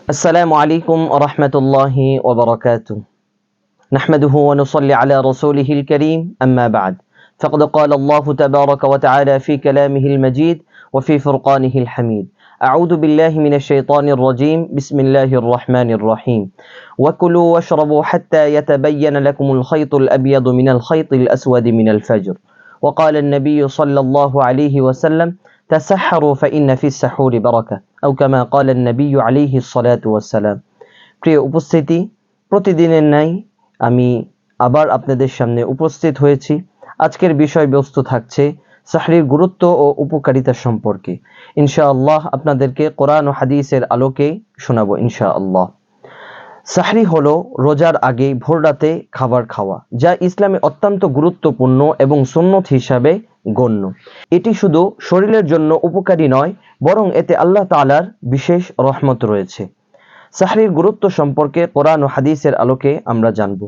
السلام عليكم ورحمة الله وبركاته. نحمده ونصلي على رسوله الكريم، أما بعد، فقد قال الله تبارك وتعالى في كلامه المجيد وفي فرقانه الحميد: أعوذ بالله من الشيطان الرجيم، بسم الله الرحمن الرحيم. وكلوا واشربوا حتى يتبين لكم الخيط الأبيض من الخيط الأسود من الفجر. وقال النبي صلى الله عليه وسلم: تسحروا فإن في السحور بركة، أو كما قال النبي عليه الصلاة والسلام. প্রিয় উপস্থিতি, প্রতিদিনের ন্যায় আমি আবার আপনাদের সামনে উপস্থিত হয়েছি। আজকের বিষয়বস্তু থাকছে সাহরির গুরুত্ব ও উপকারিতা সম্পর্কে। ইনশাআল্লাহ আপনাদেরকে কোরআন ও হাদিসের আলোকে শোনাবো ইনশাআল্লাহ। সাহরি হলো রোজার আগে ভোর রাতে খাবার খাওয়া, যা ইসলামে অত্যন্ত গুরুত্বপূর্ণ এবং সুন্নত হিসাবে গণ্য। এটি শুধু শরীরের জন্য উপকারী নয়, বরং এতে আল্লাহ তাআলার বিশেষ রহমত রয়েছে। সাহরির গুরুত্ব সম্পর্কে কোরআন ও হাদিসের আলোকে আমরা জানব।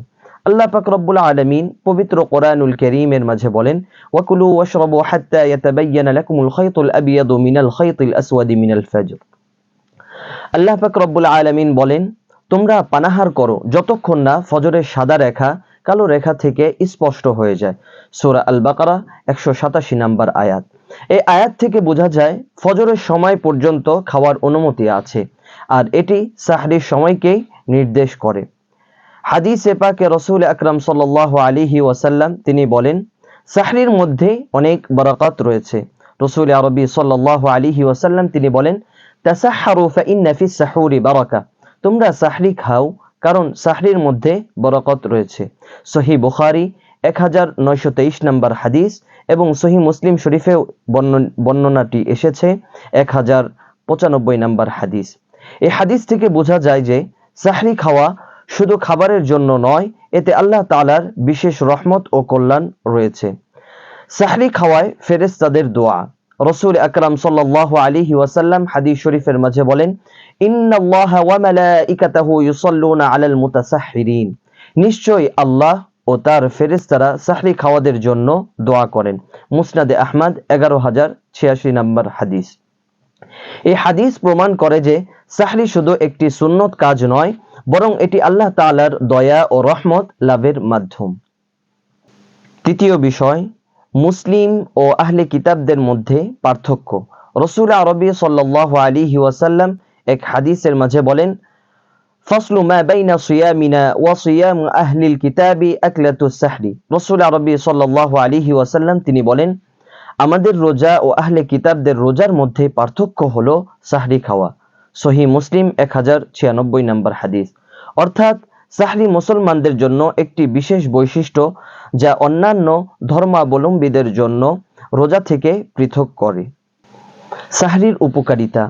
আল্লাহ পাক রব্বুল আলামিন পবিত্র কোরআনুল কারীমের মাঝে বলেন: ওয়াকুলু ওয়াশরাবু হাত্তা ইয়াতাবায়্যানা লাকুমুল খায়তুল আবিয়াদু মিনাল খায়তিল আসওয়াদি মিনাল ফাজর। আল্লাহ পাক রব্বুল আলামিন বলেন, তোমরা পানাহার করো যতক্ষণ না ফজরের সাদা রেখা কালো রেখা থেকে স্পষ্ট হয়ে যায়। সূরা আল বাকারা 187 নম্বর আয়াত। এই আয়াত থেকে বোঝা যায় ফজরের সময় পর্যন্ত খাওয়ার অনুমতি আছে, আর এটি সাহরির সময়কেই নির্দেশ করে। হাদিসে পাকে রাসূল আকরাম সাল্লাল্লাহু আলাইহি ওয়াসাল্লাম তিনি বলেন, সাহরির মধ্যে অনেক বরকত রয়েছে। রাসূল আরবি সাল্লাল্লাহু আলাইহি ওয়াসাল্লাম তিনি বলেন, তাসাহহারু ফাইন্না ফিস সাহুরি বারাকা। তোমরা সাহরি খাও, কারণ সাহরির মধ্যে বরকত রয়েছে। সহিহ বুখারী 1923 নম্বর হাদিস এবং সহিহ মুসলিম শরীফেও বর্ণনাটি এসেছে 1095 নম্বর হাদিস। এই হাদিস থেকে বোঝা যায় যে সাহরি খাওয়া শুধু খাবারের জন্য নয়, এতে আল্লাহ তাআলার বিশেষ রহমত ও কল্যাণ রয়েছে। সাহরি খাওয়ায় ফেরেশতাদের দোয়া। রাসূল আকরাম সাল্লাল্লাহু আলাইহি ওয়াসাল্লাম হাদিস শরীফের মাঝে বলেন, ইন্নাল্লাহা ওয়া মালাইকাতাহু ইউসাল্লুনা আলাল মুতাসাহহিরিন। নিশ্চয়ই আল্লাহ ও তার ফেরেশতারা সাহরি খাওয়াদের জন্য দোয়া করেন। মুসনাদে আহমদ 11086 নম্বর হাদিস। এই হাদিস প্রমাণ করে যে সাহরি শুধু একটি সুন্নত কাজ নয়, বরং এটি আল্লাহ তাআলার দয়া ও রহমত লাভের মাধ্যম। তৃতীয় বিষয়, মুসলিম ও আহলে কিতাবদের মধ্যে পার্থক্য। রাসূল আরবি সাল্লাল্লাহু আলাইহি ওয়াসাল্লাম এক হাদিসের মাঝে বলেন, ফাসলু মা বাইনা সিয়ামিনা ওয়া সিয়াম আহলিল কিতাবি আকলাতুস সাহরি। রাসূল আরবি সাল্লাল্লাহু আলাইহি ওয়াসাল্লাম তিনি বলেন, আমাদের রোজা ও আহলে কিতাবদের রোজার মধ্যে পার্থক্য হলো সাহরি খাওয়া। সহিহ মুসলিম 1096 নম্বর হাদিস। অর্থাৎ সাহরি মুসলমানদের জন্য একটি বিশেষ বৈশিষ্ট্য, যা অন্যান্য ধর্মাবলম্বীদের জন্য রোজা থেকে পৃথক করে। সাহরির উপকারিতা: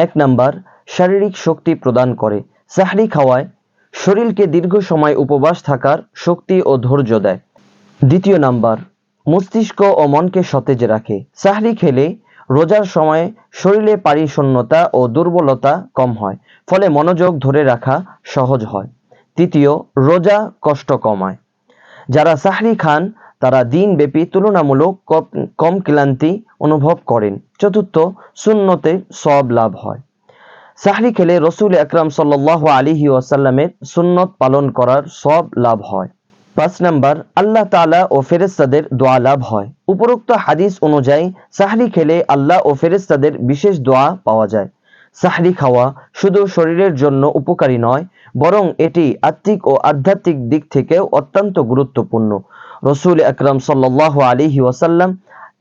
1 নাম্বার, শারীরিক শক্তি প্রদান করে। সাহরি খাওয়ায় শরীরকে দীর্ঘ সময় উপবাস থাকার শক্তি ও ধৈর্য দেয়। 2 নাম্বার, মস্তিষ্ক ও মনকে সতেজ রাখে। সাহরি খেলে রোজার সময় শরীরে পারিশূন্যতা ও দুর্বলতা কম হয়, ফলে মনোযোগ ধরে রাখা সহজ হয়। 3, রোজা কষ্ট কমায়। যারা সাহরি খান তারা দিনব্যাপী তুলনামূলক কম ক্লান্তি অনুভব করেন। 4, সুন্নতে সওয়াব লাভ হয়। সাহরি খেলে রাসূল আকরাম সাল্লাল্লাহু আলাইহি ওয়াসাল্লামের সুন্নত পালন করার সওয়াব লাভ হয়। 5 নাম্বার, আল্লাহ তাআলা ও ফেরেশতাদের দোয়া লাভ হয়। উপরোক্ত হাদিস অনুযায়ী সাহরি খেলে আল্লাহ ও ফেরেশতাদের বিশেষ দোয়া পাওয়া যায়। সাহরি খাওয়া শুধু শরীরের জন্য উপকারী নয়, বরং এটি আত্মিক ও আধ্যাত্মিক দিক থেকেও অত্যন্ত গুরুত্বপূর্ণ। রাসূল আকরাম সাল্লাল্লাহু আলাইহি ওয়াসাল্লাম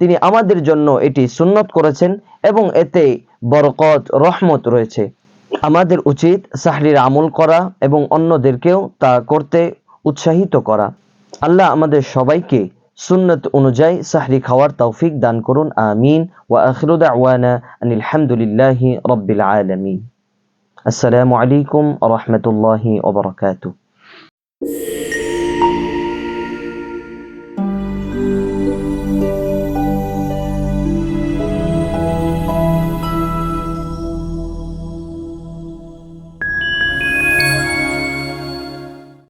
তিনি আমাদের জন্য এটি সুন্নত করেছেন এবং এতে বরকত, রহমত রয়েছে। আমাদের উচিত সাহরির আমল করা এবং অন্যদেরকেও তা করতে উৎসাহিত করা। আল্লাহ আমাদের সবাইকে সুন্নত অনুযায়ী সাহরি খাওয়ার তৌফিক দান করুন, আমিন। ওয়া আখিরু দাওয়ানা আনিল হামদুলিল্লাহি রাব্বিল আলামিন। আসসালামু আলাইকুম ওয়া রাহমাতুল্লাহি ওয়া বারাকাতুহু।